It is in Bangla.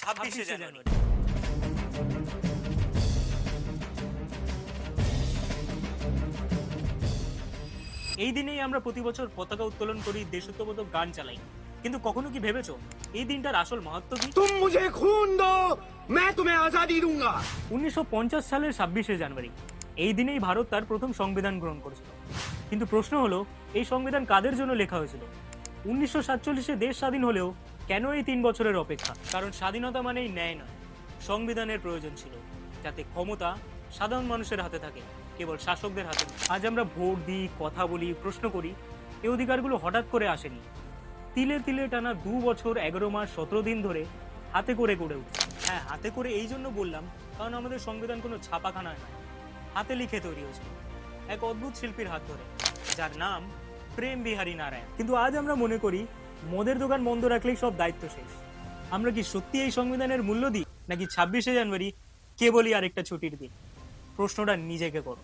26শে জানুয়ারি। এই দিনেই আমরা প্রতি বছর পতাকা উত্তোলন করি, দেশাত্মবোধক গান চালাই, কিন্তু কখনো কি ভেবেছো এই দিনটার আসল মাহাত্ম্য কি? तुम मुझे खून दो मैं तुम्हें आजादी दूंगा। 1950 সালের 26শে জানুয়ারি এই দিনেই ভারত তার প্রথম সংবিধান গ্রহণ করেছিল। কিন্তু প্রশ্ন হলো, এই সংবিধান কাদের জন্য লেখা হয়েছিল? 1947-এ দেশ স্বাধীন হলেও কেন এই 3 বছরের অপেক্ষা? কারণ স্বাধীনতা মানেই ন্যায় নয়, সংবিধানের প্রয়োজন ছিল, যাতে ক্ষমতা সাধারণ মানুষের হাতে থাকে, কেবল শাসকদের হাতে নয়। আজ আমরা ভোট দিই, কথা বলি, প্রশ্ন করি, এই অধিকারগুলো হঠাৎ করে আসেনি। তিলে তিলে টানা 2 বছর 11 মাস 17 দিন ধরে হাতে করে গড়ে উঠছে। হ্যাঁ, হাতে করে এই জন্য বললাম কারণ আমাদের সংবিধান কোনো ছাপাখানায় নয়, হাতে লিখে তৈরি হয়েছিল এক অদ্ভুত শিল্পীর হাত ধরে, যার নাম প্রেম বিহারী নারায়ণ। কিন্তু আজ আমরা মনে করি মদের দোকান বন্ধ রাখলেই সব দায়িত্ব শেষ। আমরা কি সত্যি এই সংবিধানের মূল্য দিই, নাকি 26শে জানুয়ারি কেবলই আরেকটা ছুটির দিন? প্রশ্নটা নিজেকে করো।